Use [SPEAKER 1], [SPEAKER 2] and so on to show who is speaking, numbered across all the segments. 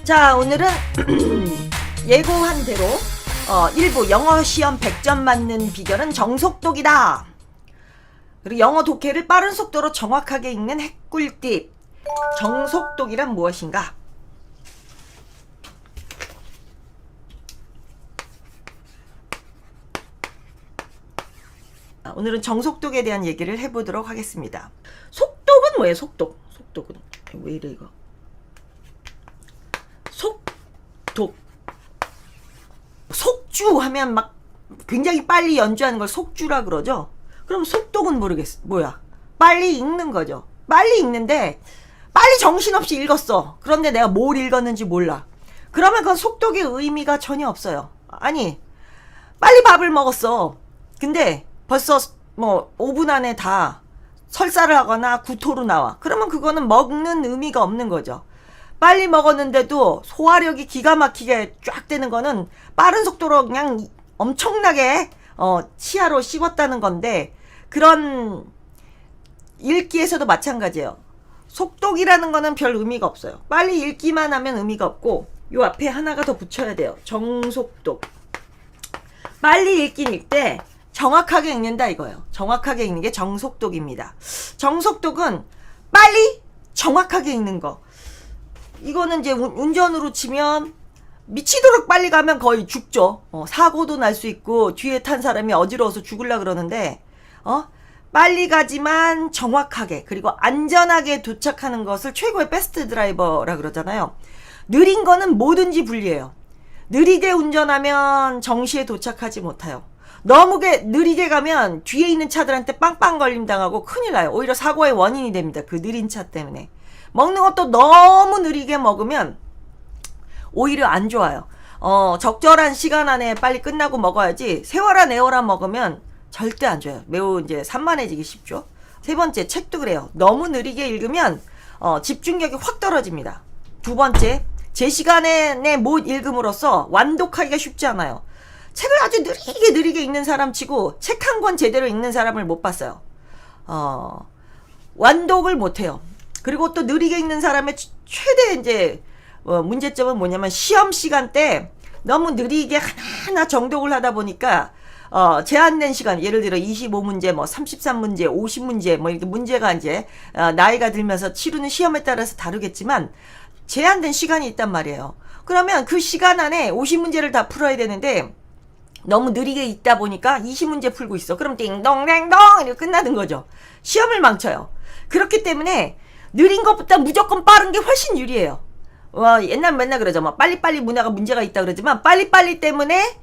[SPEAKER 1] 자, 오늘은 예고한 대로 일부 영어 시험 100점 맞는 비결은 정속독이다. 그리고 영어 독해를 빠른 속도로 정확하게 읽는 핵꿀팁. 정속독이란 무엇인가? 오늘은 정속독에 대한 얘기를 해보도록 하겠습니다. 속독은 뭐예요? 속독. 속독은 왜 이래 이거? 속독. 속주 하면 막 굉장히 빨리 연주하는 걸 속주라 그러죠. 그럼 속독은 모르겠어. 뭐야? 빨리 읽는 거죠. 빨리 읽는데 빨리 정신없이 읽었어. 그런데 내가 뭘 읽었는지 몰라. 그러면 그건 속독의 의미가 전혀 없어요. 아니, 빨리 밥을 먹었어. 근데 벌써 뭐 5분 안에 다 설사를 하거나 구토로 나와. 그러면 그거는 먹는 의미가 없는 거죠. 빨리 먹었는데도 소화력이 기가 막히게 쫙 되는 거는 빠른 속도로 그냥 엄청나게 치아로 씹었다는 건데, 그런 읽기에서도 마찬가지예요. 속독이라는 거는 별 의미가 없어요. 빨리 읽기만 하면 의미가 없고, 요 앞에 하나가 더 붙여야 돼요. 정속독. 빨리 읽긴 읽되 정확하게 읽는다 이거예요. 정확하게 읽는 게 정속독입니다. 정속독은 빨리 정확하게 읽는 거. 이거는 이제 운전으로 치면 미치도록 빨리 가면 거의 죽죠. 사고도 날 수 있고 뒤에 탄 사람이 어지러워서 죽으려 그러는데 빨리 가지만 정확하게 그리고 안전하게 도착하는 것을 최고의 베스트 드라이버라 그러잖아요. 느린 거는 뭐든지 불리해요. 느리게 운전하면 정시에 도착하지 못해요. 너무 느리게 가면 뒤에 있는 차들한테 빵빵 걸림 당하고 큰일 나요. 오히려 사고의 원인이 됩니다. 그 느린 차 때문에. 먹는 것도 너무 느리게 먹으면 오히려 안 좋아요. 적절한 시간 안에 빨리 끝나고 먹어야지 세워라 내워라 먹으면 절대 안 좋아요. 매우 이제 산만해지기 쉽죠. 세 번째, 책도 그래요. 너무 느리게 읽으면 집중력이 확 떨어집니다. 두 번째, 제 시간에 못 읽음으로써 완독하기가 쉽지 않아요. 책을 아주 느리게 읽는 사람 치고 책 한 권 제대로 읽는 사람을 못 봤어요. 완독을 못 해요. 그리고 또 느리게 읽는 사람의 최대 이제 문제점은 뭐냐면 시험 시간 때 너무 느리게 하나하나 정독을 하다 보니까 제한된 시간, 예를 들어 25문제, 뭐 33문제, 50문제, 뭐 이렇게 문제가 이제 나이가 들면서 치르는 시험에 따라서 다르겠지만 제한된 시간이 있단 말이에요. 그러면 그 시간 안에 50문제를 다 풀어야 되는데 너무 느리게 읽다 보니까 20문제 풀고 있어. 그럼 띵동댕동 이렇게 끝나는 거죠. 시험을 망쳐요. 그렇기 때문에 느린 것보다 무조건 빠른 게 훨씬 유리해요. 옛날 맨날 그러죠. 뭐 빨리빨리 문제가 있다 그러지만 빨리빨리 때문에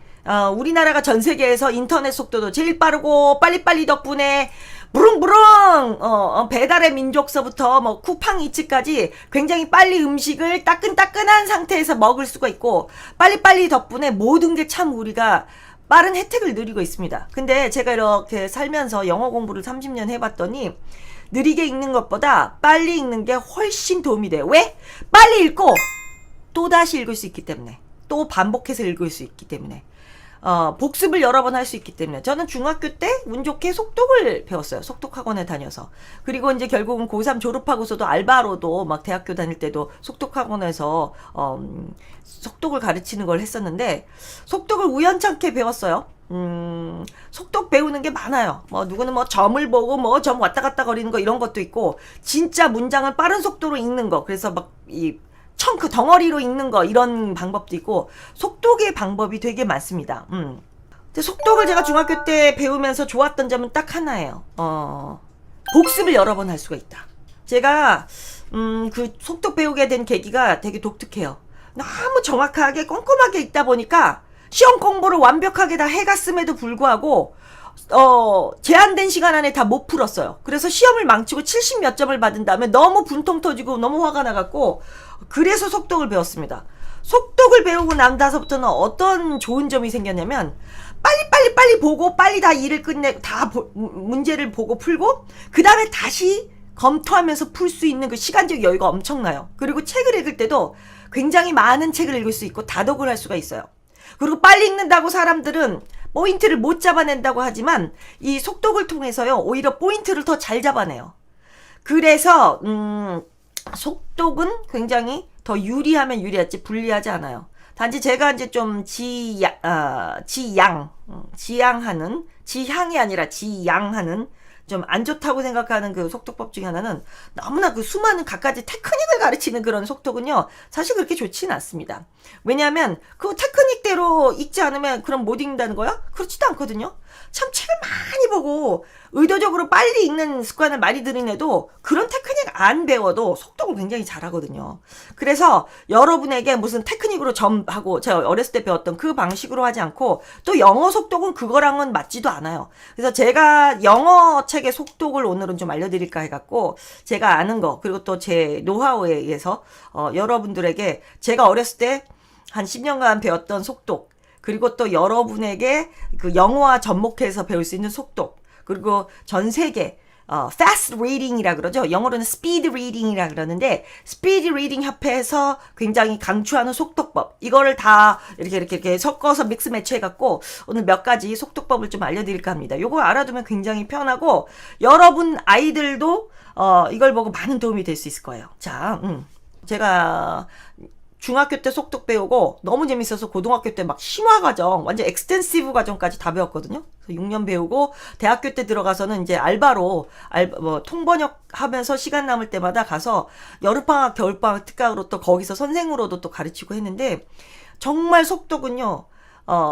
[SPEAKER 1] 우리나라가 전 세계에서 인터넷 속도도 제일 빠르고 빨리빨리 덕분에 부릉부릉 배달의 민족서부터 뭐 쿠팡이츠까지 굉장히 빨리 음식을 따끈따끈한 상태에서 먹을 수가 있고, 빨리빨리 덕분에 모든 게 참 우리가 빠른 혜택을 누리고 있습니다. 근데 제가 이렇게 살면서 영어 공부를 30년 해봤더니 느리게 읽는 것보다 빨리 읽는 게 훨씬 도움이 돼요. 왜? 빨리 읽고 또다시 읽을 수 있기 때문에, 또 반복해서 읽을 수 있기 때문에, 복습을 여러 번 할 수 있기 때문에. 저는 중학교 때 운 좋게 속독을 배웠어요. 속독학원에 다녀서. 그리고 이제 결국은 고3 졸업하고서도 알바로도 막 대학교 다닐 때도 속독학원에서 속독을 가르치는 걸 했었는데, 속독을 우연찮게 배웠어요. 속독 배우는 게 많아요. 뭐 누구는 뭐 점을 보고 뭐 점 왔다 갔다 거리는 거 이런 것도 있고, 진짜 문장을 빠른 속도로 읽는 거, 그래서 막 이 청크 덩어리로 읽는 거, 이런 방법도 있고 속독의 방법이 되게 많습니다. 속독을 제가 중학교 때 배우면서 좋았던 점은 딱 하나예요. 복습을 여러 번 할 수가 있다. 제가 그 속독 배우게 된 계기가 되게 독특해요. 너무 정확하게 꼼꼼하게 읽다 보니까 시험 공부를 완벽하게 다 해갔음에도 불구하고 제한된 시간 안에 다 못 풀었어요. 그래서 시험을 망치고 70 몇 점을 받은 다음에 너무 분통 터지고 너무 화가 나갖고, 그래서 속독을 배웠습니다. 속독을 배우고 난 다음부터는 어떤 좋은 점이 생겼냐면, 빨리 보고 빨리 다 일을 끝내고 다 문제를 보고 풀고 그 다음에 다시 검토하면서 풀 수 있는 그 시간적 여유가 엄청나요. 그리고 책을 읽을 때도 굉장히 많은 책을 읽을 수 있고 다독을 할 수가 있어요. 그리고 빨리 읽는다고 사람들은 포인트를 못 잡아낸다고 하지만 이 속독을 통해서요, 오히려 포인트를 더 잘 잡아내요. 그래서 속독은 굉장히 더 유리하면 유리하지 불리하지 않아요. 단지 제가 이제 좀 지향이 아니라 지양하는 좀 안 좋다고 생각하는 그 속독법 중에 하나는 너무나 그 수많은 갖가지 테크닉을 가르치는 그런 속독은요, 사실 그렇게 좋지는 않습니다. 왜냐하면 그 테크닉대로 읽지 않으면 그럼 못 읽는다는 거야? 그렇지도 않거든요. 참 책을 많이 보고 의도적으로 빨리 읽는 습관을 많이 들인 애도 그런 테크닉 안 배워도 속독을 굉장히 잘하거든요. 그래서 여러분에게 무슨 테크닉으로 점하고 제가 어렸을 때 배웠던 그 방식으로 하지 않고, 또 영어 속독은 그거랑은 맞지도 않아요. 그래서 제가 영어 책의 속독을 오늘은 좀 알려드릴까 해갖고, 제가 아는 거 그리고 또 제 노하우에 의해서 여러분들에게 제가 어렸을 때 한 10년간 배웠던 속독, 그리고 또 여러분에게 그 영어와 접목해서 배울 수 있는 속독, 그리고 전 세계 fast reading이라 그러죠. 영어로는 speed reading이라 그러는데, speed reading 협회에서 굉장히 강추하는 속독법, 이거를 다 이렇게 섞어서 믹스 매치 해갖고 오늘 몇 가지 속독법을 좀 알려드릴까 합니다. 요거 알아두면 굉장히 편하고 여러분 아이들도 이걸 보고 많은 도움이 될 수 있을 거예요. 자, 제가 중학교 때 속독 배우고 너무 재밌어서 고등학교 때 막 심화 과정, 완전 엑스텐시브 과정까지 다 배웠거든요. 그래서 6년 배우고 대학교 때 들어가서는 이제 알바로 통번역 하면서 시간 남을 때마다 가서 여름방학, 겨울방학 특강으로 또 거기서 선생으로도 또 가르치고 했는데, 정말 속독은요,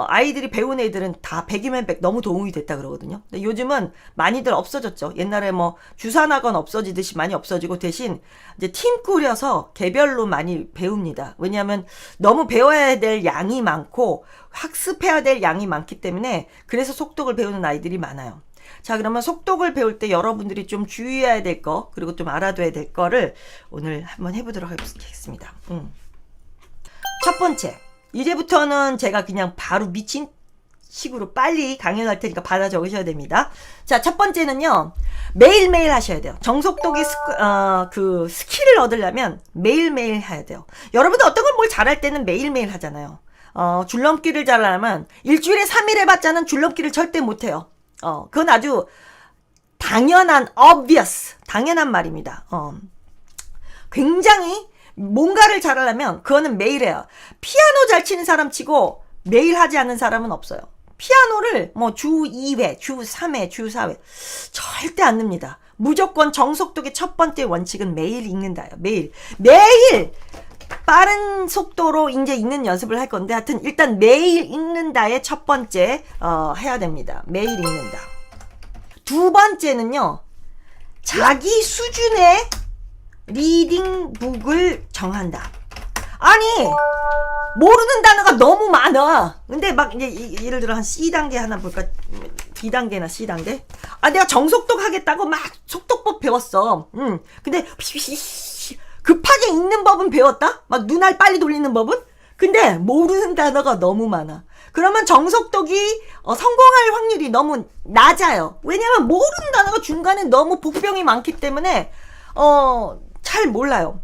[SPEAKER 1] 아이들이 배운 애들은 다 100이면 100 너무 도움이 됐다 그러거든요. 근데 요즘은 많이들 없어졌죠. 옛날에 뭐 주산학원 없어지듯이 많이 없어지고, 대신 이제 팀 꾸려서 개별로 많이 배웁니다. 왜냐하면 너무 배워야 될 양이 많고 학습해야 될 양이 많기 때문에, 그래서 속독을 배우는 아이들이 많아요. 자, 그러면 속독을 배울 때 여러분들이 좀 주의해야 될 거, 그리고 좀 알아둬야 될 거를 오늘 한번 해보도록 하겠습니다. 첫 번째, 이제부터는 제가 그냥 바로 미친 식으로 빨리 강연할 테니까 받아 적으셔야 됩니다. 자, 첫 번째는요, 매일매일 하셔야 돼요. 정속독의 그 스킬을 얻으려면 매일매일 해야 돼요. 여러분들 어떤 걸 뭘 잘할 때는 매일매일 하잖아요. 줄넘기를 잘하려면 일주일에 3일 해봤자는 줄넘기를 절대 못해요. 그건 아주 당연한 당연한 말입니다. 굉장히 뭔가를 잘하려면 그거는 매일 해요. 피아노 잘 치는 사람 치고 매일 하지 않는 사람은 없어요. 피아노를 뭐 주 2회, 주 3회, 주 4회 절대 안 늡니다. 무조건 정속독의 첫 번째 원칙은 매일 읽는다요. 매일 빠른 속도로 이제 읽는 연습을 할 건데, 하여튼 일단 매일 읽는다의 첫 번째 해야 됩니다. 매일 읽는다. 두 번째는요, 자기 수준의 리딩북을 정한다. 아니, 모르는 단어가 너무 많아. 근데 막 이제 예를 들어 한 C단계 하나 볼까? B단계나 C단계? 내가 정속독 하겠다고 막 속독법 배웠어. 근데 급하게 읽는 법은 배웠다? 막 눈알 빨리 돌리는 법은? 근데 모르는 단어가 너무 많아. 그러면 정속독이 성공할 확률이 너무 낮아요. 왜냐면 모르는 단어가 중간에 너무 복병이 많기 때문에 잘 몰라요.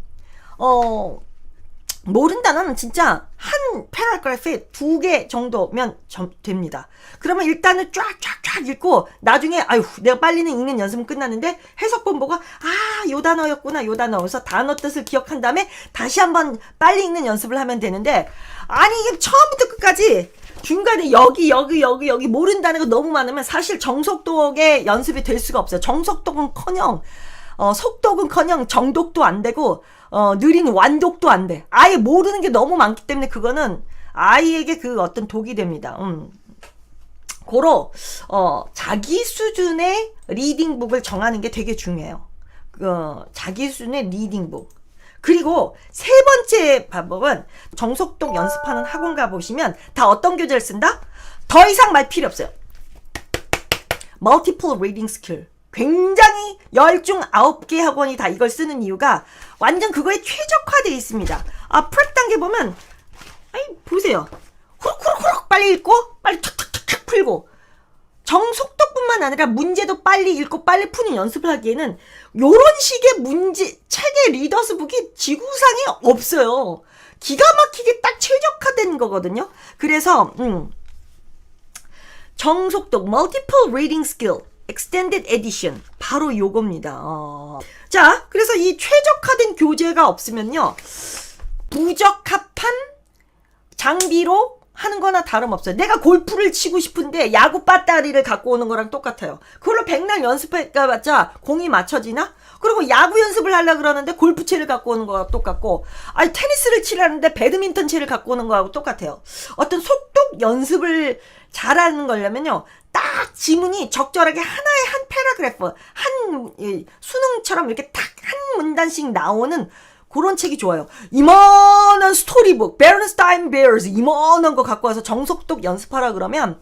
[SPEAKER 1] 모르는 단어는 진짜 한 패러그래프에 2개 정도면 됩니다. 그러면 일단은 쫙쫙쫙 읽고, 나중에 내가 빨리는 읽는 연습은 끝났는데 해석본 보고 요 단어였구나, 요 단어. 그래서 단어 뜻을 기억한 다음에 다시 한번 빨리 읽는 연습을 하면 되는데, 아니 이게 처음부터 끝까지 중간에 여기 모르는 단어가 너무 많으면 사실 정속독의 연습이 될 수가 없어요. 정속독은커녕 속독은커녕 정독도 안 되고 느린 완독도 안 돼. 아예 모르는 게 너무 많기 때문에 그거는 아이에게 그 어떤 독이 됩니다. 고로 자기 수준의 리딩북을 정하는 게 되게 중요해요. 자기 수준의 리딩북. 그리고 세 번째 방법은, 정속독 연습하는 학원 가보시면 다 어떤 교재를 쓴다? 더 이상 말 필요 없어요. Multiple Reading Skill. 굉장히 10중 9개 학원이 다 이걸 쓰는 이유가 완전 그거에 최적화되어 있습니다. 프랩 단계 보면, 보세요. 후룩후룩 빨리 읽고, 빨리 탁탁탁탁 풀고. 정속독뿐만 아니라 문제도 빨리 읽고 빨리 푸는 연습을 하기에는 요런 식의 책의 리더스북이 지구상에 없어요. 기가 막히게 딱 최적화된 거거든요. 그래서 정속독 Multiple Reading Skill Extended Edition, 바로 요겁니다. 자, 그래서 이 최적화된 교재가 없으면요, 부적합한 장비로 하는 거나 다름없어요. 내가 골프를 치고 싶은데 야구 배터리를 갖고 오는 거랑 똑같아요. 그걸로 백날 연습해봤자 공이 맞춰지나? 그리고 야구 연습을 하려고 그러는데 골프채를 갖고 오는 거랑 똑같고, 아니 테니스를 치려는데 배드민턴 채를 갖고 오는 거하고 똑같아요. 어떤 속독 연습을 잘하는 거려면요, 딱 지문이 적절하게 하나의 한 패러그래프, 한 수능처럼 이렇게 딱 한 문단씩 나오는 그런 책이 좋아요. 이만한 스토리북, 베른스타인 베어스 이만한 거 갖고 와서 정속독 연습하라 그러면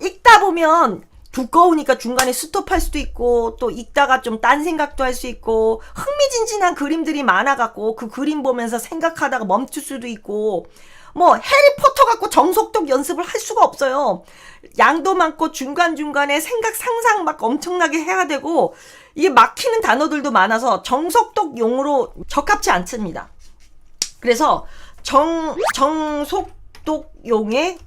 [SPEAKER 1] 읽다 보면 두꺼우니까 중간에 스톱할 수도 있고, 또 읽다가 좀 딴 생각도 할 수 있고, 흥미진진한 그림들이 많아갖고 그 그림 보면서 생각하다가 멈출 수도 있고, 뭐 해리포터 갖고 정속독 연습을 할 수가 없어요. 양도 많고 중간중간에 생각 상상 막 엄청나게 해야 되고, 이게 막히는 단어들도 많아서 정속독용으로 적합치 않습니다. 그래서 정속독용의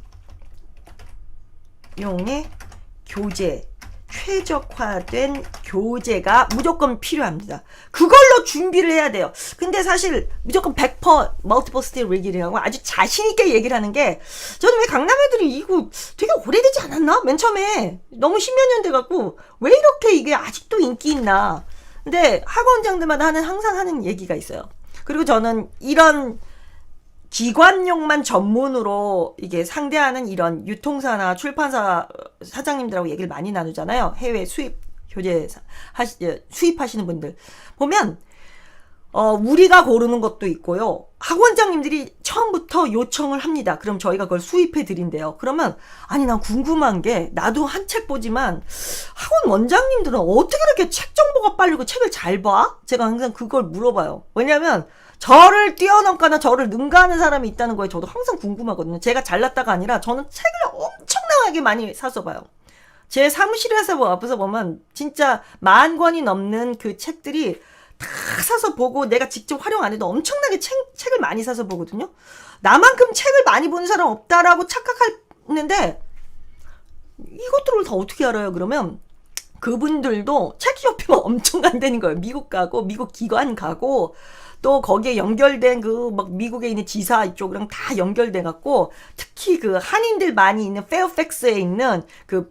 [SPEAKER 1] 교재, 최적화된 교재가 무조건 필요합니다. 그걸로 준비를 해야 돼요. 근데 사실 무조건 100% 멀티플 스틸 리딩이라고 아주 자신있게 얘기를 하는 게, 저는 왜 강남 애들이 이거 되게 오래되지 않았나? 맨 처음에 너무 10몇 년 돼갖고 왜 이렇게 이게 아직도 인기 있나? 근데 학원장들마다 항상 하는 얘기가 있어요. 그리고 저는 이런 기관용만 전문으로 이게 상대하는 이런 유통사나 출판사 사장님들하고 얘기를 많이 나누잖아요. 해외 수입 교재 수입하시는 분들 보면 우리가 고르는 것도 있고요. 학원장님들이 처음부터 요청을 합니다. 그럼 저희가 그걸 수입해 드린대요. 그러면 아니 난 궁금한 게, 나도 한 책 보지만 학원 원장님들은 어떻게 이렇게 책 정보가 빠르고 책을 잘 봐? 제가 항상 그걸 물어봐요. 왜냐면 저를 뛰어넘거나 저를 능가하는 사람이 있다는 거에 저도 항상 궁금하거든요. 제가 잘났다가 아니라 저는 책을 엄청나게 많이 사서 봐요. 제 사무실에서 앞에서 보면 진짜 10,000권이 넘는 그 책들이 다 사서 보고, 내가 직접 활용 안 해도 엄청나게 책을 많이 사서 보거든요. 나만큼 책을 많이 보는 사람 없다라고 착각하는데, 이것들을 다 어떻게 알아요? 그러면 그분들도 책 쇼핑을 엄청 간다는 거예요. 미국 가고, 미국 기관 가고, 또 거기에 연결된 그 막 미국에 있는 지사 이쪽이랑 다 연결돼 갖고, 특히 그 한인들 많이 있는 페어팩스에 있는 그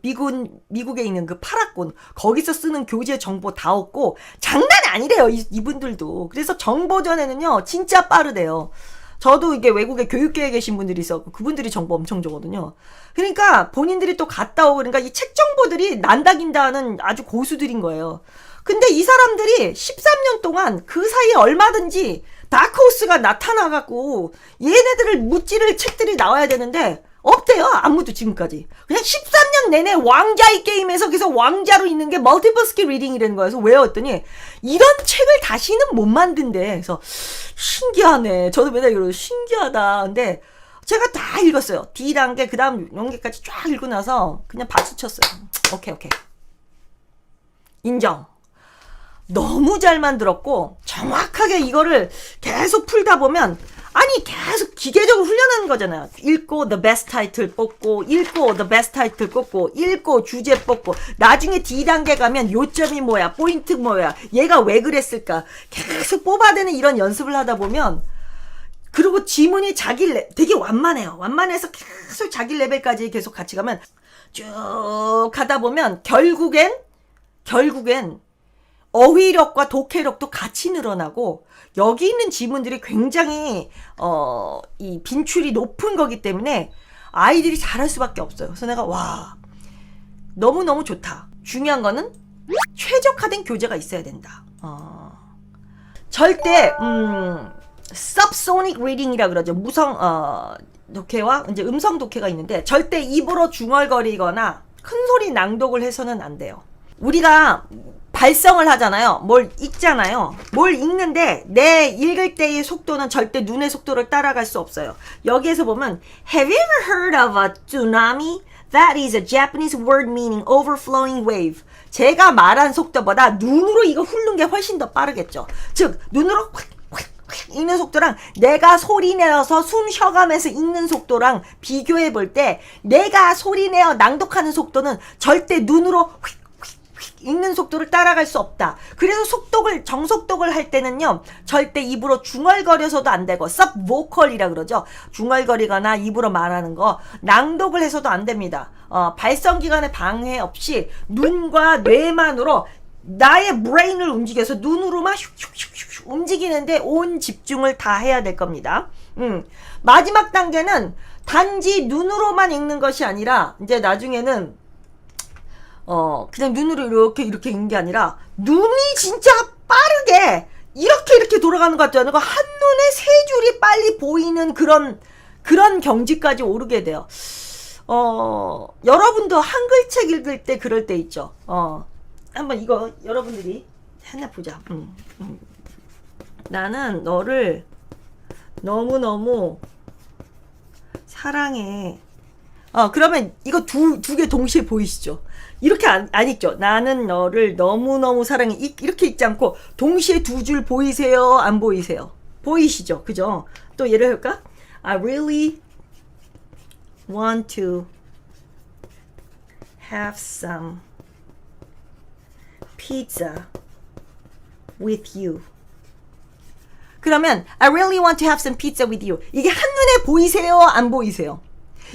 [SPEAKER 1] 미국에 있는 그 파라곤, 거기서 쓰는 교재 정보 다 얻고, 장난이 아니래요, 이분들도. 그래서 정보전에는요 진짜 빠르대요. 저도 이게 외국에 교육계에 계신 분들이 있었고, 그분들이 정보 엄청 주거든요. 그러니까 본인들이 또 갔다 오고, 그러니까 이 책 정보들이 난다긴다 하는 아주 고수들인 거예요. 근데 이 사람들이 13년 동안 그 사이에 얼마든지 다크호스가 나타나갖고 얘네들을 무찌를 책들이 나와야 되는데 없대요. 아무도 지금까지. 그냥 13년 내내 왕자의 게임에서 계속 왕자로 있는 게 멀티플 스킬 리딩이라는 거여서 외웠더니 이런 책을 다시는 못 만든대. 그래서 신기하네. 저도 맨날 이러고 신기하다. 근데 제가 다 읽었어요. D단계 그 다음 0개까지 쫙 읽고 나서 그냥 박수 쳤어요. 오케이. 인정. 너무 잘 만들었고, 정확하게 이거를 계속 풀다 보면, 아니 계속 기계적으로 훈련하는 거잖아요. 읽고 the best title 뽑고, 읽고 the best title 뽑고, 읽고 주제 뽑고, 나중에 D단계 가면 요점이 뭐야, 포인트 뭐야, 얘가 왜 그랬을까, 계속 뽑아대는 이런 연습을 하다 보면, 그리고 지문이 되게 완만해요. 완만해서 계속 자기 레벨까지 계속 같이 가면 쭉 가다 보면 결국엔 어휘력과 독해력도 같이 늘어나고, 여기 있는 지문들이 굉장히 이 빈출이 높은 거기 때문에 아이들이 잘할 수밖에 없어요. 그래서 내가 와, 너무너무 좋다. 중요한 거는 최적화된 교재가 있어야 된다. 절대 subsonic reading이라 그러죠. 무성 독해와 이제 음성 독해가 있는데, 절대 입으로 중얼거리거나 큰 소리 낭독을 해서는 안 돼요. 우리가 발성을 하잖아요. 뭘 읽잖아요. 뭘 읽는데 내 읽을 때의 속도는 절대 눈의 속도를 따라갈 수 없어요. 여기에서 보면 Have you ever heard of a tsunami? That is a Japanese word meaning overflowing wave. 제가 말한 속도보다 눈으로 이거 훑는 게 훨씬 더 빠르겠죠. 즉 눈으로 확 읽는 속도랑 내가 소리 내어서 숨 쉬어가면서 읽는 속도랑 비교해 볼 때, 내가 소리 내어 낭독하는 속도는 절대 눈으로 읽는 속도를 따라갈 수 없다. 그래서 정속독을 할 때는요, 절대 입으로 중얼거려서도 안 되고, subvocal이라 그러죠. 중얼거리거나 입으로 말하는 거, 낭독을 해서도 안 됩니다. 발성기관의 방해 없이 눈과 뇌만으로 나의 브레인을 움직여서 눈으로만 슉슉슉슉 움직이는데 온 집중을 다 해야 될 겁니다. 마지막 단계는 단지 눈으로만 읽는 것이 아니라, 이제 나중에는 그냥 눈으로 이렇게 읽는 게 아니라, 눈이 진짜 빠르게 이렇게 돌아가는 것 같지 않고, 한눈에 세 줄이 빨리 보이는 그런 경지까지 오르게 돼요. 여러분도 한글책 읽을 때 그럴 때 있죠. 한번 이거 여러분들이 하나 보자. 나는 너를 너무너무 사랑해. 그러면 이거 두 개 동시에 보이시죠? 이렇게 안 읽죠? 나는 너를 너무너무 사랑해. 이렇게 읽지 않고 동시에 두 줄 보이세요? 안 보이세요? 보이시죠? 그죠? 또 예를 들까? I really want to have some pizza with you. 그러면 I really want to have some pizza with you. 이게 한눈에 보이세요? 안 보이세요?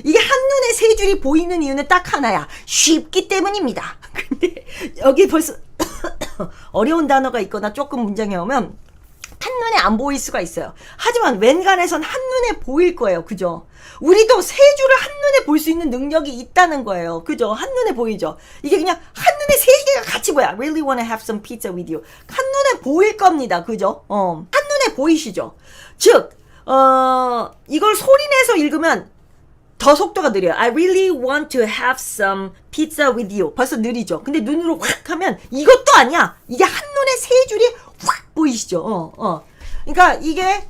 [SPEAKER 1] 이게 한눈에 세 줄이 보이는 이유는 딱 하나야. 쉽기 때문입니다. 근데 여기 벌써 어려운 단어가 있거나 조금 문장이 오면 한눈에 안 보일 수가 있어요. 하지만 웬간해선 한눈에 보일 거예요. 그죠? 우리도 세 줄을 한눈에 볼 수 있는 능력이 있다는 거예요. 그죠? 한눈에 보이죠? 이게 그냥 한눈에 세 개가 같이 보여. I really want to have some pizza with you. 한눈에 보일 겁니다. 그죠? 한눈에 보이시죠? 즉, 이걸 소리내서 읽으면 더 속도가 느려요. I really want to have some pizza with you. 벌써 느리죠? 근데 눈으로 확 하면 이것도 아니야. 이게 한눈에 세 줄이 확 보이시죠? 그러니까 이게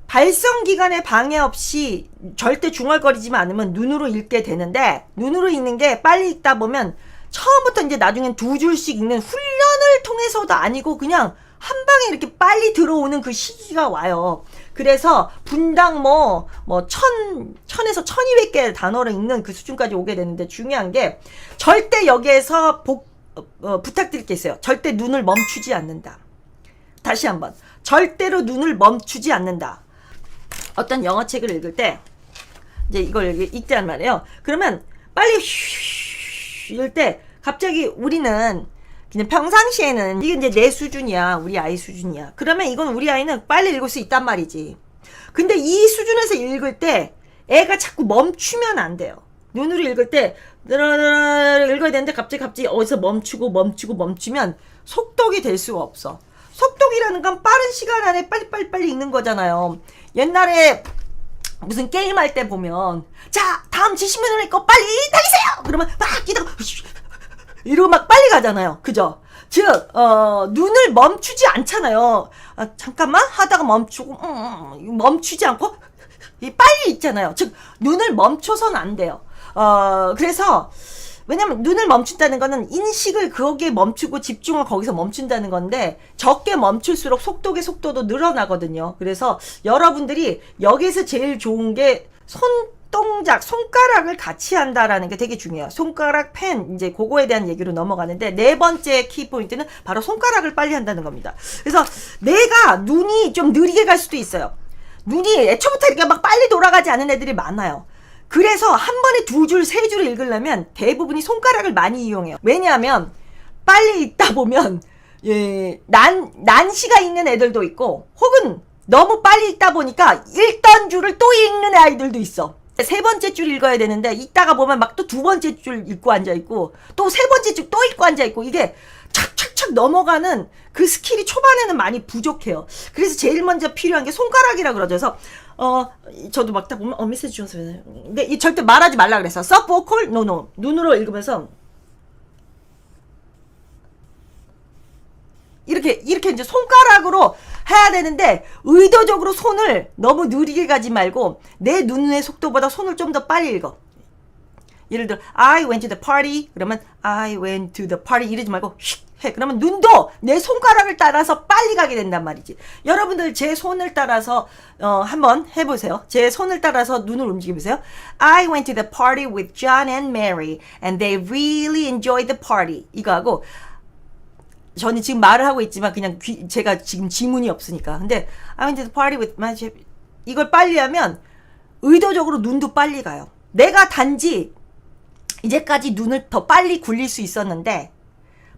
[SPEAKER 1] 발성기관의 방해 없이 절대 중얼거리지만 않으면 눈으로 읽게 되는데, 눈으로 읽는 게 빨리 읽다 보면 처음부터 이제 나중엔 두 줄씩 읽는 훈련을 통해서도 아니고 그냥 한 방에 이렇게 빨리 들어오는 그 시기가 와요. 그래서 분당 천에서 1200개의 단어를 읽는 그 수준까지 오게 되는데, 중요한 게 절대 여기에서 부탁드릴 게 있어요. 절대 눈을 멈추지 않는다. 다시 한번. 절대로 눈을 멈추지 않는다. 어떤 영어책을 읽을 때 이제 이걸 읽자는 말이에요. 그러면 빨리 읽을 때 갑자기 우리는 그냥 평상시에는 이게 이제 내 수준이야, 우리 아이 수준이야. 그러면 이건 우리 아이는 빨리 읽을 수 있단 말이지. 근데 이 수준에서 읽을 때 애가 자꾸 멈추면 안 돼요. 눈으로 읽을 때 읽어야 되는데 갑자기 어디서 멈추면 속독이 될 수가 없어. 속독이라는 건 빠른 시간 안에 빨리 읽는 거잖아요. 옛날에 무슨 게임할 때 보면, 자, 다음 지시면을 읽고 빨리 달리세요! 그러면 막 뛰다가 이러고 막 빨리 가잖아요. 그죠? 즉, 눈을 멈추지 않잖아요. 잠깐만 하다가 멈추고, 멈추지 않고 빨리 읽잖아요. 즉, 눈을 멈춰서는 안 돼요. 그래서 왜냐면 눈을 멈춘다는 거는 인식을 거기에 멈추고 집중을 거기서 멈춘다는 건데, 적게 멈출수록 속독의 속도도 늘어나거든요. 그래서 여러분들이 여기서 제일 좋은 게 손가락을 같이 한다라는 게 되게 중요해요. 손가락, 펜, 이제 그거에 대한 얘기로 넘어가는데, 네 번째 키포인트는 바로 손가락을 빨리 한다는 겁니다. 그래서 내가 눈이 좀 느리게 갈 수도 있어요. 눈이 애초부터 이렇게 막 빨리 돌아가지 않은 애들이 많아요. 그래서 한 번에 두 줄, 세 줄을 읽으려면 대부분이 손가락을 많이 이용해요. 왜냐하면 빨리 읽다 보면 난시가 있는 애들도 있고, 혹은 너무 빨리 읽다 보니까 읽던 줄을 또 읽는 아이들도 있어. 세 번째 줄 읽어야 되는데 읽다가 보면 막 또 두 번째 줄 읽고 앉아있고, 또 세 번째 줄 또 읽고 앉아있고, 이게 착착착 넘어가는 그 스킬이 초반에는 많이 부족해요. 그래서 제일 먼저 필요한 게 손가락이라 그러죠. 그래서 저도 막 다 보면 메시지 주면서, 근데 이 절대 말하지 말라 그랬어. subvocal, no. 눈으로 읽으면서 이렇게 이제 손가락으로 해야 되는데, 의도적으로 손을 너무 느리게 가지 말고 내 눈의 속도보다 손을 좀 더 빨리 읽어. 예를 들어 I went to the party, 그러면 I went to the party 이러지 말고 휙 해. 그러면 눈도 내 손가락을 따라서 빨리 가게 된단 말이지. 여러분들 제 손을 따라서 한번 해보세요. 제 손을 따라서 눈을 움직여보세요. I went to the party with John and Mary and they really enjoyed the party. 이거 하고 저는 지금 말을 하고 있지만 그냥 제가 지금 지문이 없으니까. 근데 I went to the party with my 이걸 빨리 하면 의도적으로 눈도 빨리 가요. 내가 단지 이제까지 눈을 더 빨리 굴릴 수 있었는데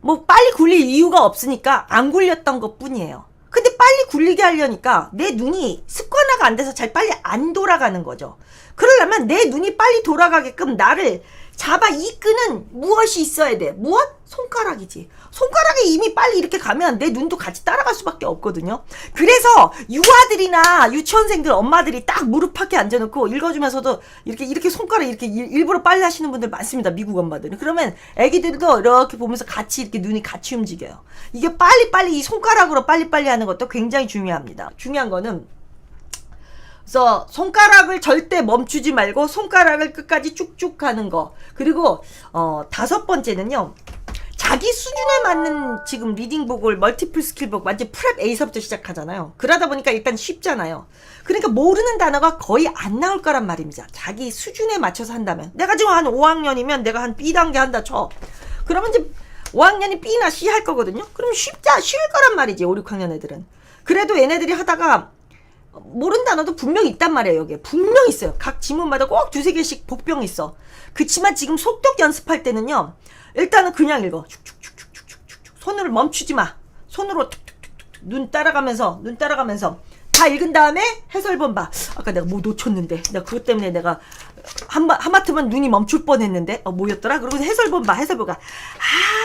[SPEAKER 1] 뭐 빨리 굴릴 이유가 없으니까 안 굴렸던 것 뿐이에요. 근데 빨리 굴리게 하려니까 내 눈이 습관화가 안 돼서 잘 빨리 안 돌아가는 거죠. 그러려면 내 눈이 빨리 돌아가게끔 나를 잡아 이끄는 무엇이 있어야 돼. 무엇? 손가락이지. 손가락이 이미 빨리 이렇게 가면 내 눈도 같이 따라갈 수밖에 없거든요. 그래서 유아들이나 유치원생들 엄마들이 딱 무릎팍에 앉아놓고 읽어주면서도 이렇게 손가락 이렇게 일부러 빨리 하시는 분들 많습니다. 미국 엄마들은. 그러면 애기들도 이렇게 보면서 같이 이렇게 눈이 같이 움직여요. 이게 빨리 이 손가락으로 빨리 하는 것도 굉장히 중요합니다. 중요한 거는 그래서 손가락을 절대 멈추지 말고 손가락을 끝까지 쭉쭉 가는 거. 그리고 5번째는요. 자기 수준에 맞는 지금 리딩북을 멀티플 스킬북 완전 프랩 A서부터 시작하잖아요. 그러다 보니까 일단 쉽잖아요. 그러니까 모르는 단어가 거의 안 나올 거란 말입니다. 자기 수준에 맞춰서 한다면. 내가 지금 한 5학년이면 내가 한 B단계 한다 쳐. 그러면 이제 5학년이 B나 C 할 거거든요. 그럼 쉬울 거란 말이지 5, 6학년 애들은. 그래도 얘네들이 하다가 모르는 단어도 분명히 있단 말이에요. 여기에 분명히 있어요. 각 지문마다 꼭 2-3개씩 복병이 있어. 그치만 지금 속독 연습할 때는요. 일단은 그냥 읽어. 축축축축축축축. 손으로 멈추지 마. 손으로 툭툭툭툭. 눈 따라가면서 다 읽은 다음에 해설본 봐. 아까 내가 뭐 놓쳤는데. 내가 그것 때문에 내가 하마터면 눈이 멈출 뻔했는데. 뭐였더라? 그리고 해설본 봐. 해설본가.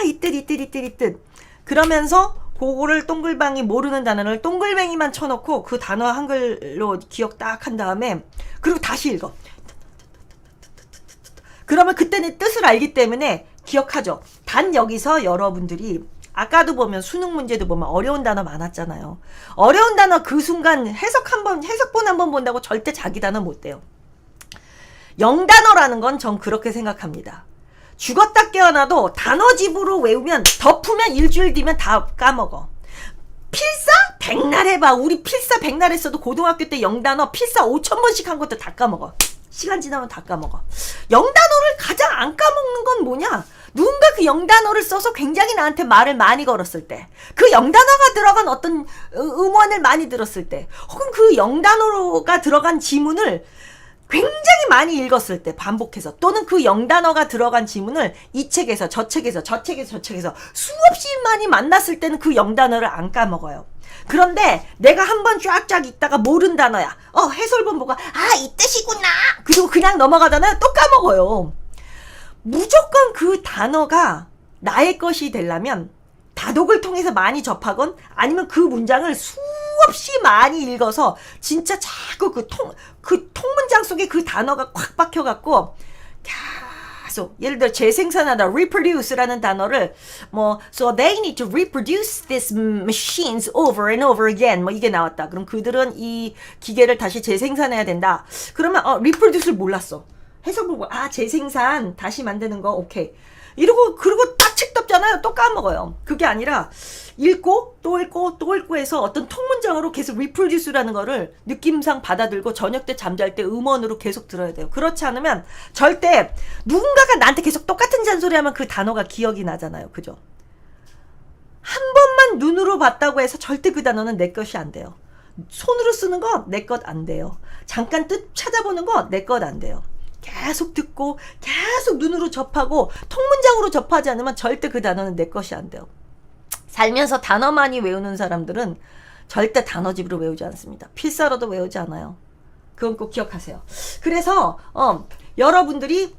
[SPEAKER 1] 이뜻. 그러면서 그거를 동글방이 모르는 단어를 동글뱅이만 쳐놓고 그 단어 한글로 기억 딱 한 다음에 그리고 다시 읽어. 그러면 그때는 뜻을 알기 때문에 기억하죠. 단 여기서 여러분들이 아까도 보면 수능 문제도 보면 어려운 단어 많았잖아요. 어려운 단어 그 순간 해석본 한번 본다고 절대 자기 단어 못 돼요. 영단어라는 건 전 그렇게 생각합니다. 죽었다 깨어나도 단어집으로 외우면 덮으면 일주일 뒤면 다 까먹어. 필사? 백날 해봐. 우리 필사 백날 했어도 고등학교 때 영단어 필사 5,000번씩 한 것도 다 까먹어. 시간 지나면 다 까먹어. 영단어를 가장 안 까먹는 건 뭐냐? 누군가 그 영단어를 써서 굉장히 나한테 말을 많이 걸었을 때, 그 영단어가 들어간 어떤 음원을 많이 들었을 때, 혹은 그 영단어가 들어간 지문을 굉장히 많이 읽었을 때 반복해서, 또는 그 영단어가 들어간 지문을 이 책에서 저 책에서 수없이 많이 만났을 때는 그 영단어를 안 까먹어요. 그런데 내가 한번 쫙쫙 읽다가 모르는 단어야. 해설본 보고 이 뜻이구나. 그리고 그냥 넘어가잖아요. 또 까먹어요. 무조건 그 단어가 나의 것이 되려면 다독을 통해서 많이 접하건 아니면 그 문장을 수없이 많이 읽어서 진짜 자꾸 그 통문장 속에 그 단어가 콱 박혀갖고 계속 예를 들어 재생산하다 reproduce라는 단어를 so they need to reproduce these machines over and over again 이게 나왔다. 그럼 그들은 이 기계를 다시 재생산해야 된다. 그러면 reproduce를 몰랐어. 해석 보고 재생산 다시 만드는 거 오케이. 그리고 딱 책 덮잖아요. 또 까먹어요. 그게 아니라 읽고 또 읽고 해서 어떤 통문장으로 계속 reproduce라는 거를 느낌상 받아들고 저녁 때 잠잘 때 음원으로 계속 들어야 돼요. 그렇지 않으면 절대 누군가가 나한테 계속 똑같은 잔소리하면 그 단어가 기억이 나잖아요. 그죠? 한 번만 눈으로 봤다고 해서 절대 그 단어는 내 것이 안 돼요. 손으로 쓰는 거 내 것 안 돼요. 잠깐 뜻 찾아보는 거 내 것 안 돼요. 계속 듣고 계속 눈으로 접하고 통문장으로 접하지 않으면 절대 그 단어는 내 것이 안 돼요. 살면서 단어 많이 외우는 사람들은 절대 단어집으로 외우지 않습니다. 필사로도 외우지 않아요. 그건 꼭 기억하세요. 그래서 여러분들이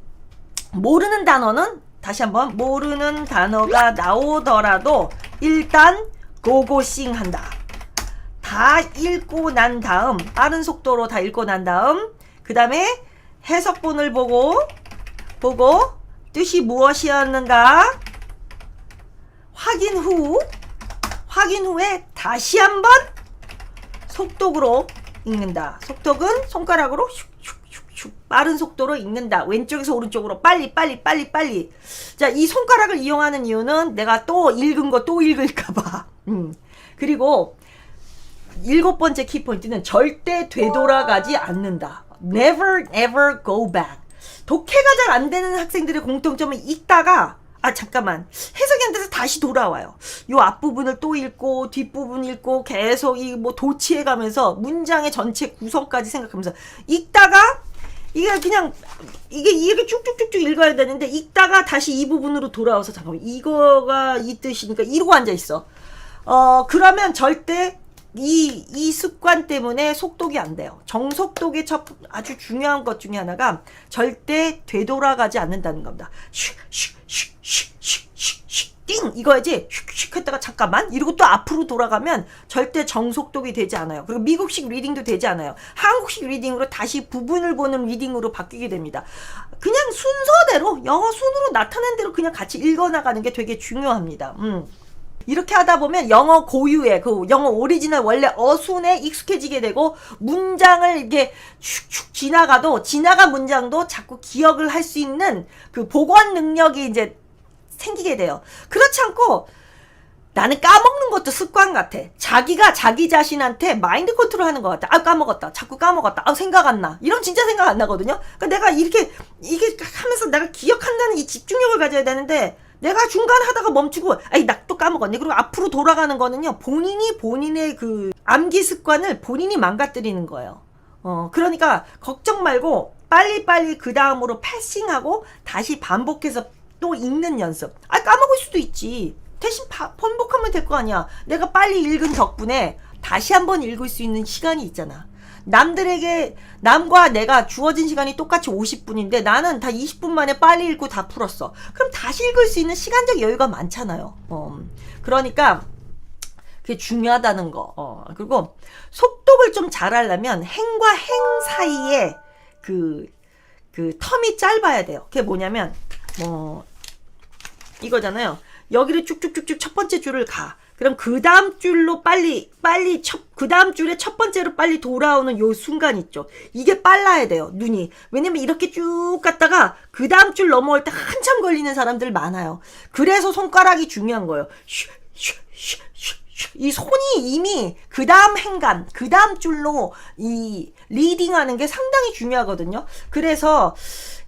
[SPEAKER 1] 모르는 단어는 다시 한번 모르는 단어가 나오더라도 일단 고고싱 한다. 다 읽고 난 다음 빠른 속도로 다 읽고 난 다음 그 다음에 해석본을 보고 뜻이 무엇이었는가 확인 후에 다시 한번 속독으로 읽는다. 속독은 손가락으로 슉슉슉슉 빠른 속도로 읽는다. 왼쪽에서 오른쪽으로 빨리. 자, 이 손가락을 이용하는 이유는 내가 또 읽은 거 또 읽을까봐. 그리고 7번째 키포인트는 절대 되돌아가지 않는다. Never ever go back. 독해가 잘 안 되는 학생들의 공통점은 읽다가 잠깐만. 해석이 안 돼서 다시 돌아와요. 요 앞부분을 또 읽고, 뒷부분 읽고, 계속 이 뭐 도치해 가면서 문장의 전체 구성까지 생각하면서 읽다가, 이게 그냥, 이게 쭉쭉쭉쭉 읽어야 되는데, 읽다가 다시 이 부분으로 돌아와서, 잠깐만, 이거가 이 뜻이니까 이러고 앉아있어. 그러면 절대, 이 습관 때문에 속독이 안 돼요. 정속독의 아주 중요한 것 중에 하나가 절대 되돌아가지 않는다는 겁니다. 띵! 이거야지. 슉슉 했다가 잠깐만 이러고 또 앞으로 돌아가면 절대 정속독이 되지 않아요. 그리고 미국식 리딩도 되지 않아요. 한국식 리딩으로 다시 부분을 보는 리딩으로 바뀌게 됩니다. 그냥 순서대로 영어 순으로 나타난 대로 그냥 같이 읽어나가는 게 되게 중요합니다. 이렇게 하다 보면 영어 고유의 그 영어 오리지널 원래 어순에 익숙해지게 되고 문장을 이렇게 슉슉 지나간 문장도 자꾸 기억을 할 수 있는 그 복원 능력이 이제 생기게 돼요. 그렇지 않고 나는 까먹는 것도 습관 같아. 자기가 자기 자신한테 마인드 컨트롤 하는 것 같아. 까먹었다. 자꾸 까먹었다. 생각 안 나. 이런 진짜 생각 안 나거든요. 그러니까 내가 이게 하면서 내가 기억한다는 이 집중력을 가져야 되는데 내가 중간에 하다가 멈추고, 나 또 까먹었네. 그리고 앞으로 돌아가는 거는요, 본인의 그 암기 습관을 본인이 망가뜨리는 거예요. 그러니까 걱정 말고 빨리빨리 그 다음으로 패싱하고 다시 반복해서 또 읽는 연습. 까먹을 수도 있지. 대신 반복하면 될 거 아니야. 내가 빨리 읽은 덕분에 다시 한번 읽을 수 있는 시간이 있잖아. 남과 내가 주어진 시간이 똑같이 50분인데 나는 다 20분 만에 빨리 읽고 다 풀었어. 그럼 다시 읽을 수 있는 시간적 여유가 많잖아요. 그러니까 그게 중요하다는 거. 그리고 속독을 좀 잘하려면 행과 행 사이에 그 텀이 짧아야 돼요. 그게 뭐냐면 이거잖아요. 여기를 쭉쭉쭉쭉 첫 번째 줄을 가. 그럼 그 다음 줄로 그 다음 줄에 첫 번째로 빨리 돌아오는 요 순간 있죠. 이게 빨라야 돼요, 눈이. 왜냐면 이렇게 쭉 갔다가 그 다음 줄 넘어올 때 한참 걸리는 사람들 많아요. 그래서 손가락이 중요한 거예요. 이 손이 이미 그 다음 행간, 그 다음 줄로 이 리딩하는 게 상당히 중요하거든요. 그래서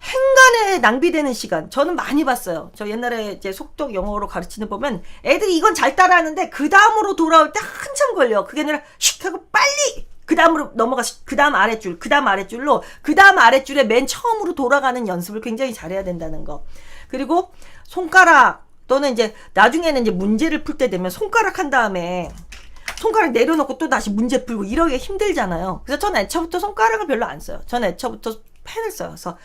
[SPEAKER 1] 행간에 낭비되는 시간 저는 많이 봤어요. 저 옛날에 이제 속독 영어로 가르치는 보면 애들이 이건 잘 따라하는데 그 다음으로 돌아올 때 한참 걸려. 그게 아니라 슉 하고 빨리 그 다음으로 넘어가서 그 다음 아랫줄, 그 다음 아랫줄로 그 다음 아랫줄에 맨 처음으로 돌아가는 연습을 굉장히 잘해야 된다는 거. 그리고 손가락 또는 이제 나중에는 이제 문제를 풀 때 되면 손가락 한 다음에 손가락 내려놓고 또 다시 문제 풀고 이러기 힘들잖아요. 그래서 전 애초부터 손가락을 별로 안 써요. 전 애초부터 펜을 써요. 그래서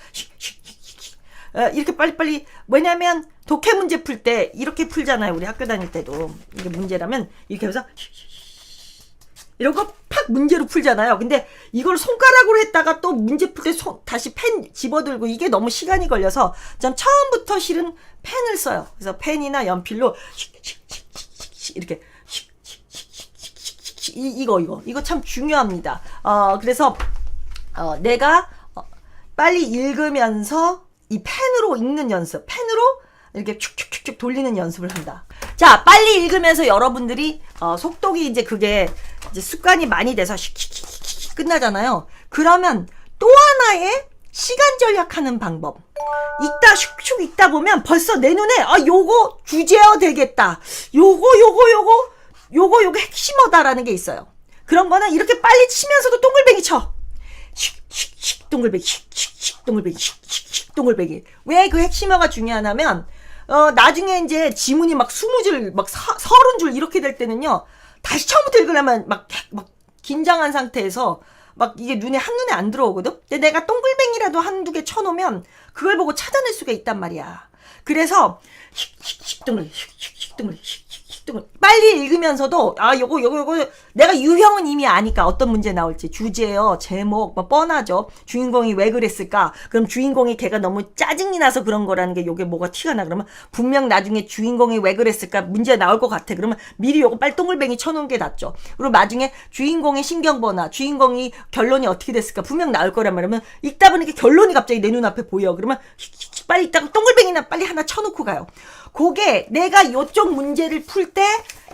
[SPEAKER 1] 이렇게 빨리빨리. 왜냐면 독해 문제 풀 때 이렇게 풀잖아요. 우리 학교 다닐 때도 이게 문제라면 이렇게 해서 이러고 팍 문제로 풀잖아요. 근데 이걸 손가락으로 했다가 또 문제 풀 때 다시 펜 집어들고 이게 너무 시간이 걸려서 전 처음부터 실은 펜을 써요. 그래서 펜이나 연필로 이렇게 이거 참 중요합니다. 그래서 내가 빨리 읽으면서 이 펜으로 읽는 연습, 펜으로 이렇게 축축축축 돌리는 연습을 한다. 자, 빨리 읽으면서 여러분들이 속독이 이제 그게 이제 습관이 많이 돼서 슉슉슉 끝나잖아요. 그러면 또 하나의 시간 절약하는 방법. 읽다 슉슉 읽다 보면 벌써 내 눈에 요거 주제어 되겠다. 요거 핵심어다라는 게 있어요. 그런 거는 이렇게 빨리 치면서도 동글뱅이 쳐. 슉슉슉 동글뱅이 슉슉슉 동글뱅이 슉슉슉 동글뱅이. 왜 그 핵심어가 중요하냐면 나중에 이제 지문이 막 20줄 막 30줄 이렇게 될 때는요. 다시 처음부터 읽으려면 막 긴장한 상태에서 막 이게 한눈에 안 들어오거든? 근데 내가 동글뱅이라도 한두 개 쳐놓으면 그걸 보고 찾아낼 수가 있단 말이야. 그래서 슉슉슉 동글 슉슉슉 동글 슉슉슉 동글 빨리 읽으면서도 요거 내가 유형은 이미 아니까 어떤 문제 나올지 주제요 제목 뭐 뻔하죠. 주인공이 왜 그랬을까? 그럼 주인공이 걔가 너무 짜증이 나서 그런 거라는 게 요게 뭐가 티가 나. 그러면 분명 나중에 주인공이 왜 그랬을까 문제 나올 것 같아. 그러면 미리 요거 빨리 동글뱅이 쳐놓은 게 낫죠. 그리고 나중에 주인공의 신경번화, 주인공이 결론이 어떻게 됐을까 분명 나올 거란 말이면 읽다 보니까 결론이 갑자기 내 눈앞에 보여. 그러면 빨리 있다가 동글뱅이나 빨리 하나 쳐놓고 가요. 그게 내가 요쪽 문제를 풀 때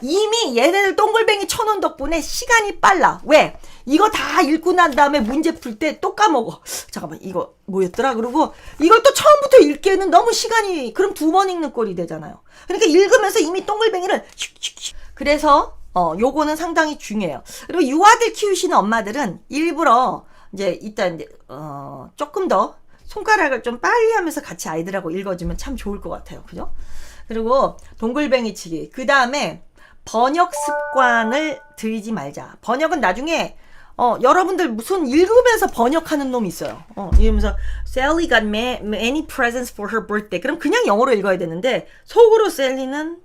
[SPEAKER 1] 이미 얘네들 동글뱅이 쳐놓은 덕분에 시간이 빨라. 왜? 이거 다 읽고 난 다음에 문제 풀 때 또 까먹어. 잠깐만, 이거 뭐였더라? 그러고 이걸 또 처음부터 읽기에는 너무 시간이, 그럼 2번 읽는 꼴이 되잖아요. 그러니까 읽으면서 이미 동글뱅이를 슉슉슉. 그래서 요거는 상당히 중요해요. 그리고 유아들 키우시는 엄마들은 일부러 이제 일단 조금 더 손가락을 좀 빨리 하면서 같이 아이들하고 읽어주면 참 좋을 것 같아요. 그죠? 그리고 동글뱅이 치기. 그 다음에 번역 습관을 들이지 말자. 번역은 나중에 여러분들 무슨 읽으면서 번역하는 놈이 있어요. 이러면서 Sally got many presents for her birthday. 그럼 그냥 영어로 읽어야 되는데 속으로 셀리는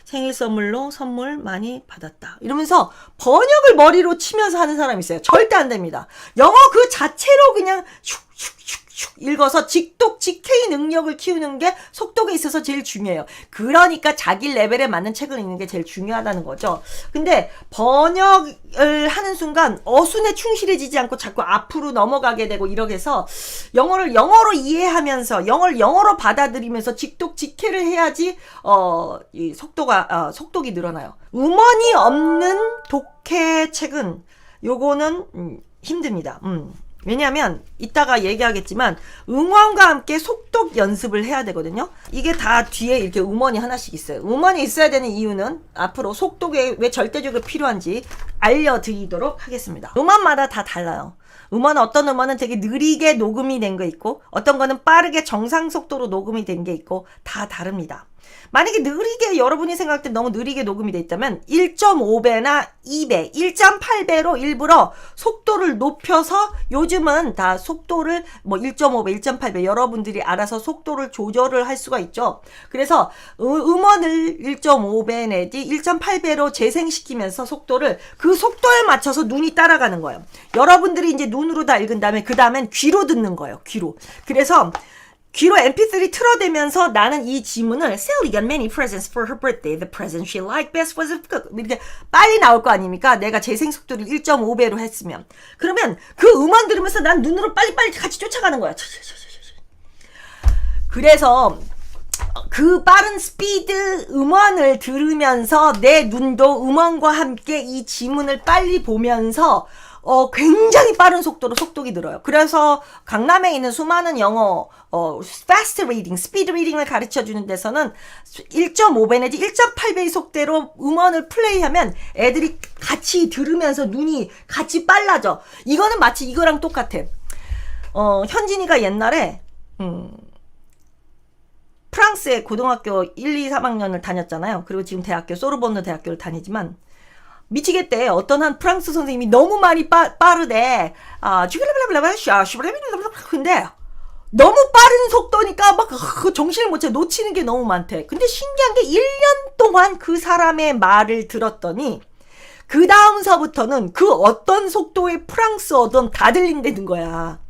[SPEAKER 1] 생일 선물로 선물 많이 받았다. 이러면서 번역을 머리로 치면서 하는 사람이 있어요. 절대 안 됩니다. 영어 그 자체로 그냥 슉슉슉슉 읽어서 직독/직해의 능력을 키우는 게 속독에 있어서 제일 중요해요. 그러니까 자기 레벨에 맞는 책을 읽는 게 제일 중요하다는 거죠. 근데 번역을 하는 순간 어순에 충실해지지 않고 자꾸 앞으로 넘어가게 되고 이러게 해서 영어를 영어로 이해하면서 영어를 영어로 받아들이면서 직독/직해를 해야지 이 속독이 늘어나요. 음원이 없는 독해 책은 요거는 힘듭니다. 왜냐하면 이따가 얘기하겠지만 음원과 함께 속독 연습을 해야 되거든요. 이게 다 뒤에 이렇게 음원이 하나씩 있어요. 음원이 있어야 되는 이유는 앞으로 속독에 왜 절대적으로 필요한지 알려드리도록 하겠습니다. 음원마다 다 달라요. 어떤 음원은 되게 느리게 녹음이 된 거 있고 어떤 거는 빠르게 정상 속도로 녹음이 된 게 있고 다 다릅니다. 만약에 느리게 여러분이 생각할 때 너무 느리게 녹음이 돼 있다면 1.5배나 2배, 1.8배로 일부러 속도를 높여서 요즘은 다 속도를 1.5배, 1.8배 여러분들이 알아서 속도를 조절을 할 수가 있죠. 그래서 음원을 1.5배 내지 1.8배로 재생시키면서 속도를 그 속도에 맞춰서 눈이 따라가는 거예요. 여러분들이 이제 눈으로 다 읽은 다음에 그 다음엔 귀로 듣는 거예요. 귀로. 그래서 귀로 mp3 틀어대면서 나는 이 지문을 Sally got many presents for her birthday. The present she liked best was 이렇게 빨리 나올 거 아닙니까? 내가 재생 속도를 1.5배로 했으면. 그러면 그 음원 들으면서 난 눈으로 빨리빨리 같이 쫓아가는 거야. 그래서 그 빠른 스피드 음원을 들으면서 내 눈도 음원과 함께 이 지문을 빨리 보면서 굉장히 빠른 속도로 속독이 늘어요. 그래서 강남에 있는 수많은 영어 fast reading, speed reading을 가르쳐주는 데서는 1.5배 내지 1.8배의 속도로 음원을 플레이하면 애들이 같이 들으면서 눈이 같이 빨라져. 이거는 마치 이거랑 똑같아. 현진이가 옛날에 프랑스의 고등학교 1, 2, 3학년을 다녔잖아요. 그리고 지금 대학교 소르본느 대학교를 다니지만 미치겠대. 어떤 한 프랑스 선생님이 너무 많이 빠르대. 근데 너무 빠른 속도니까 막 정신을 못 차려. 놓치는 게 너무 많대. 근데 신기한 게 1년 동안 그 사람의 말을 들었더니 그 다음서부터는 그 어떤 속도의 프랑스어든 다 들린다는 거야.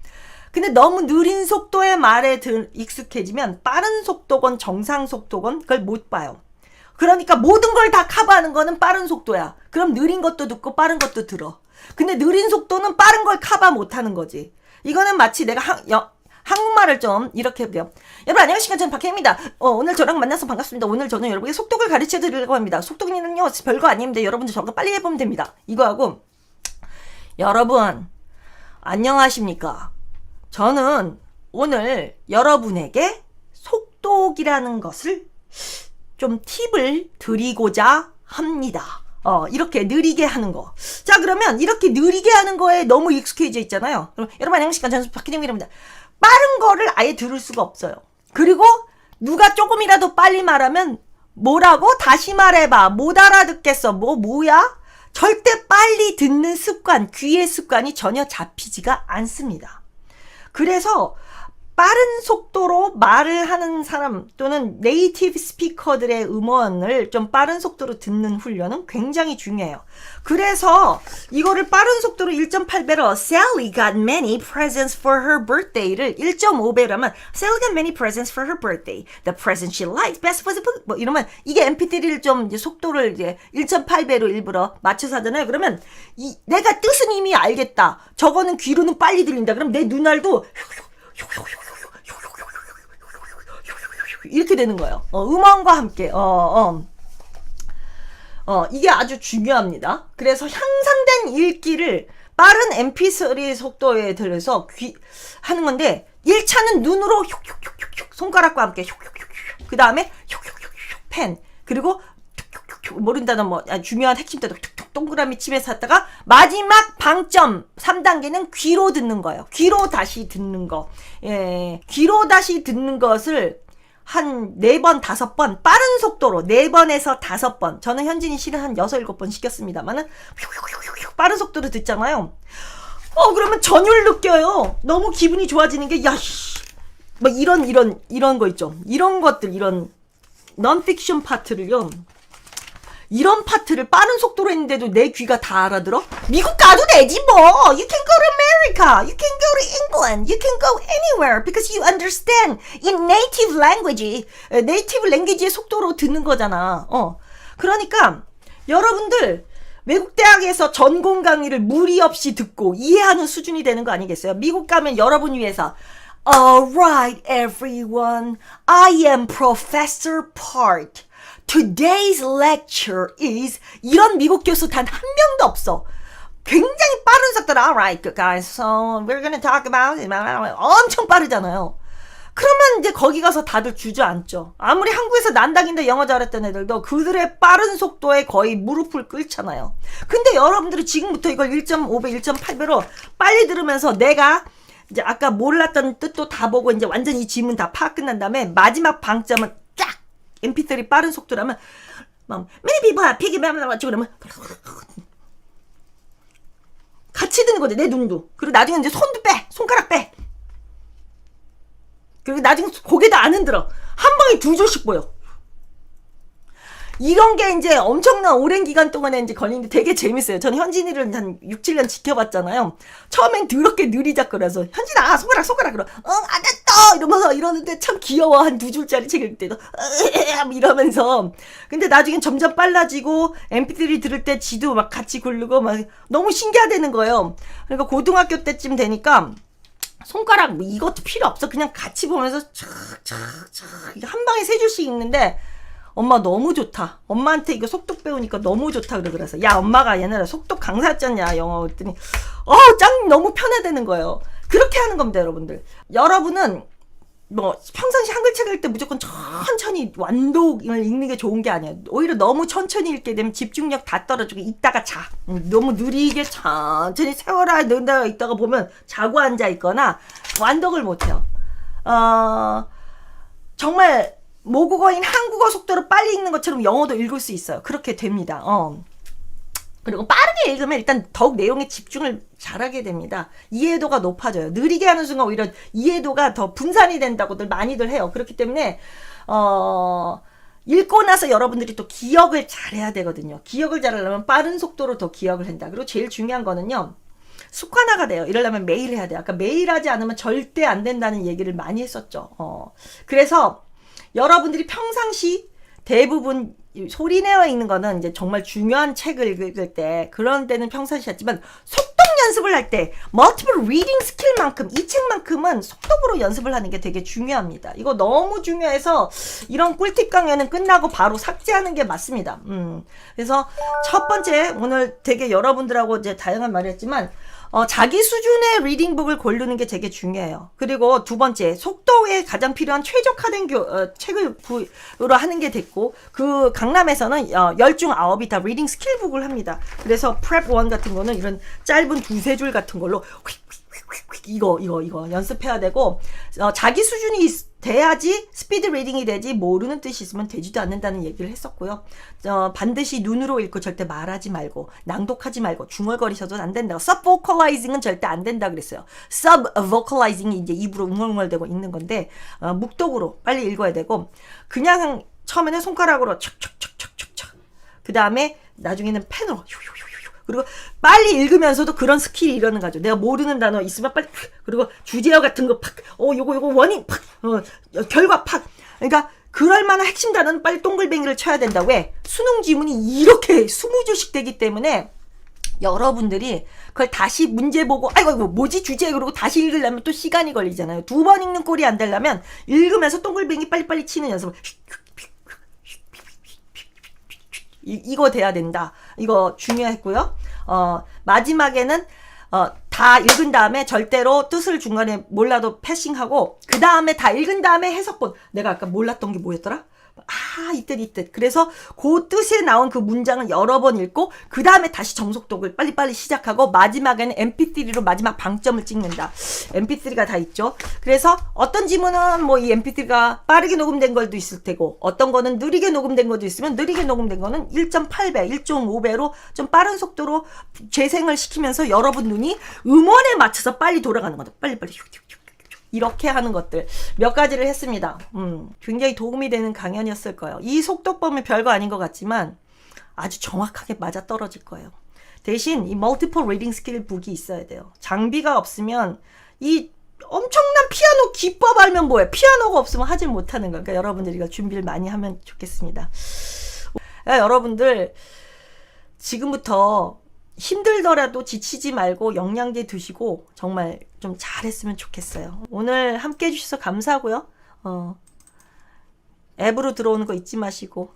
[SPEAKER 1] 근데 너무 느린 속도의 말에 익숙해지면 빠른 속도건 정상 속도건 그걸 못 봐요. 그러니까 모든 걸 다 커버하는 거는 빠른 속도야. 그럼 느린 것도 듣고 빠른 것도 들어. 근데 느린 속도는 빠른 걸 커버 못하는 거지. 이거는 마치 내가 한국말을 좀 이렇게 해볼게요. 여러분 안녕하십니까. 저는 박혜입니다. 오늘 저랑 만나서 반갑습니다. 오늘 저는 여러분에게 속독을 가르쳐 드리려고 합니다. 속독이는요 별거 아닙니다. 여러분들 저거 빨리 해보면 됩니다. 이거하고 여러분 안녕하십니까. 저는 오늘 여러분에게 속독이라는 것을 좀 팁을 드리고자 합니다. 이렇게 느리게 하는 거. 자, 그러면 이렇게 느리게 하는 거에 너무 익숙해져 있잖아요. 그럼 여러분 안녕하십니까. 저는 박희정입니다. 빠른 거를 아예 들을 수가 없어요. 그리고 누가 조금이라도 빨리 말하면 뭐라고? 다시 말해봐. 못 알아듣겠어. 뭐야? 절대 빨리 듣는 습관, 귀의 습관이 전혀 잡히지가 않습니다. 그래서 빠른 속도로 말을 하는 사람 또는 네이티브 스피커들의 음원을 좀 빠른 속도로 듣는 훈련은 굉장히 중요해요. 그래서 이거를 빠른 속도로 1.8배로 Sally got many presents for her birthday를 1.5배라면 Sally got many presents for her birthday. The present she liked best was 뭐 이러면 이게 mp3를 좀 이제 속도를 이제 1.8배로 일부러 맞춰서 하잖아요. 그러면 내가 뜻은 이미 알겠다. 저거는 귀로는 빨리 들린다. 그럼 내 눈알도 이렇게 되는 거예요. 음원과 함께. 이게 아주 중요합니다. 그래서 향상된 읽기를 빠른 MP3 속도에 들여서 하는 건데 1차는 눈으로 흉흉흉흉 손가락과 함께 흉흉흉흉 그 다음에 흉흉흉흉 펜 그리고 모른다는 뭐 중요한 핵심 때도 툭툭 동그라미 치면서 했다가 마지막 방점 3단계는 귀로 듣는 거예요. 귀로 다시 듣는 거. 예, 귀로 다시 듣는 것을 한 4번, 5번 빠른 속도로 4번에서 5번 저는 현진이 실은 한 6, 7번 시켰습니다만은 빠른 속도로 듣잖아요. 그러면 전율 느껴요. 너무 기분이 좋아지는 게 뭐 이런 거 있죠. 이런 것들 이런 넌픽션 파트를요. 이런 파트를 빠른 속도로 했는데도 내 귀가 다 알아들어? 미국 가도 되지 뭐. You can go to America. You can go to England. You can go anywhere because you understand in native language. 네이티브 랭귀지의 속도로 듣는 거잖아. 그러니까 여러분들 외국 대학에서 전공 강의를 무리 없이 듣고 이해하는 수준이 되는 거 아니겠어요? 미국 가면 여러분 위해서 Alright everyone, I am Professor Park. Today's lecture is 이런 미국 교수 단 한 명도 없어. 굉장히 빠른 속도로 Alright guys, so we're gonna talk about it. 엄청 빠르잖아요. 그러면 이제 거기 가서 다들 주저앉죠. 아무리 한국에서 난다긴다 영어 잘했던 애들도 그들의 빠른 속도에 거의 무릎을 꿇잖아요. 근데 여러분들이 지금부터 이걸 1.5배, 1.8배로 빨리 들으면서 내가 이제 아까 몰랐던 뜻도 다 보고 이제 완전히 이 지문 다 파악 끝난 다음에 마지막 방점은 쫙 MP3 빠른 속도라면 막 many people have piggy 그러면 같이 듣는 거지. 내 눈도. 그리고 나중에 이제 손도 빼. 손가락 빼. 그리고 나중에 고개도 안 흔들어. 한 방에 2줄씩 보여. 이런 게 이제 엄청난 오랜 기간 동안에 이제 걸리는데 되게 재밌어요. 저는 현진이를 한 6, 7년 지켜봤잖아요. 처음엔 더럽게 느리작거려서 현진아 손가락 그러 알았다 이러면서 이러는데 참 귀여워. 한 2줄짜리 책 읽을 때도 이러면서 근데 나중엔 점점 빨라지고 mp3 들을 때 지도 막 같이 고르고 막 너무 신기하다는 거예요. 그러니까 고등학교 때쯤 되니까 손가락 뭐 이것도 필요 없어. 그냥 같이 보면서 착착착 한 방에 3줄씩 읽는데 엄마 너무 좋다. 엄마한테 이거 속독 배우니까 너무 좋다 그래서 야 엄마가 옛날에 속독 강사였잖냐 영어 그랬더니 짱 너무 편하다는 거예요. 그렇게 하는 겁니다 여러분들. 여러분은 뭐 평상시 한글 책 읽을 때 무조건 천천히 완독을 읽는 게 좋은 게 아니에요. 오히려 너무 천천히 읽게 되면 집중력 다 떨어지고 있다가 자. 너무 느리게 천천히 세월아 넣는다가 있다가 보면 자고 앉아 있거나 완독을 못해요. 정말 모국어인 한국어 속도로 빨리 읽는 것처럼 영어도 읽을 수 있어요. 그렇게 됩니다. 그리고 빠르게 읽으면 일단 더욱 내용에 집중을 잘하게 됩니다. 이해도가 높아져요. 느리게 하는 순간 오히려 이해도가 더 분산이 된다고들 많이들 해요. 그렇기 때문에 읽고 나서 여러분들이 또 기억을 잘해야 되거든요. 기억을 잘하려면 빠른 속도로 더 기억을 한다. 그리고 제일 중요한 거는요. 습관화가 돼요. 이러려면 매일 해야 돼요. 아까 매일 하지 않으면 절대 안 된다는 얘기를 많이 했었죠. 그래서 여러분들이 평상시 대부분 소리내어 읽는 거는 이제 정말 중요한 책을 읽을 때 그런 데는 평상시 하지만 속독 연습을 할 때 multiple reading 스킬만큼 이 책만큼은 속독으로 연습을 하는 게 되게 중요합니다. 이거 너무 중요해서 이런 꿀팁 강연은 끝나고 바로 삭제하는 게 맞습니다. 그래서 첫 번째 오늘 되게 여러분들하고 이제 다양한 말을 했지만 자기 수준의 리딩북을 고르는 게 되게 중요해요. 그리고 두 번째, 속도에 가장 필요한 최적화된 책을 구로 하는 게 됐고, 그 강남에서는 10중 9이 다 리딩 스킬북을 합니다. 그래서 프랩 1 같은 거는 이런 짧은 2-3줄 같은 걸로 이거 연습해야 되고, 자기 수준이 돼야지 스피드 리딩이 되지 모르는 뜻이 있으면 되지도 않는다는 얘기를 했었고요. 반드시 눈으로 읽고 절대 말하지 말고 낭독하지 말고 중얼거리셔도 안 된다. subvocalizing은 절대 안 된다 그랬어요. subvocalizing이 이제 입으로 웅얼웅얼대고 읽는 건데 묵독으로 빨리 읽어야 되고 그냥 처음에는 손가락으로 척척척척척척 그 다음에 나중에는 펜으로 그리고 빨리 읽으면서도 그런 스킬이 일어나는 거죠. 내가 모르는 단어 있으면 빨리 그리고 주제어 같은 거 팍 요거 원인 팍 결과 팍 그러니까 그럴 만한 핵심 단어는 빨리 동글뱅이를 쳐야 된다. 왜? 수능 지문이 이렇게 20줄씩 되기 때문에 여러분들이 그걸 다시 문제 보고 아이고 이거 뭐지 주제 그러고 다시 읽으려면 또 시간이 걸리잖아요. 2번 읽는 꼴이 안 되려면 읽으면서 동글뱅이 빨리빨리 치는 연습을 이거 돼야 된다. 이거 중요했고요. 마지막에는 다 읽은 다음에 절대로 뜻을 중간에 몰라도 패싱하고 그 다음에 다 읽은 다음에 해석본. 내가 아까 몰랐던 게 뭐였더라? 이 뜻. 그래서 그 뜻에 나온 그 문장을 여러 번 읽고 그 다음에 다시 정속독을 빨리빨리 시작하고 마지막에는 mp3로 마지막 방점을 찍는다. mp3가 다 있죠. 그래서 어떤 지문은 뭐 이 mp3가 빠르게 녹음된 걸도 있을 테고 어떤 거는 느리게 녹음된 것도 있으면 느리게 녹음된 거는 1.8배, 1.5배로 좀 빠른 속도로 재생을 시키면서 여러분 눈이 음원에 맞춰서 빨리 돌아가는 거다. 빨리빨리 이렇게 하는 것들 몇 가지를 했습니다. 굉장히 도움이 되는 강연이었을 거예요. 이 속도법은 별거 아닌 것 같지만 아주 정확하게 맞아 떨어질 거예요. 대신 이 멀티플 리딩 스킬 북이 있어야 돼요. 장비가 없으면 이 엄청난 피아노 기법 알면 뭐해. 피아노가 없으면 하질 못하는 거니까 여러분들이 이거 준비를 많이 하면 좋겠습니다. 여러분들 지금부터 힘들더라도 지치지 말고 영양제 드시고 정말 좀 잘했으면 좋겠어요. 오늘 함께 해주셔서 감사하고요. 앱으로 들어오는 거 잊지 마시고.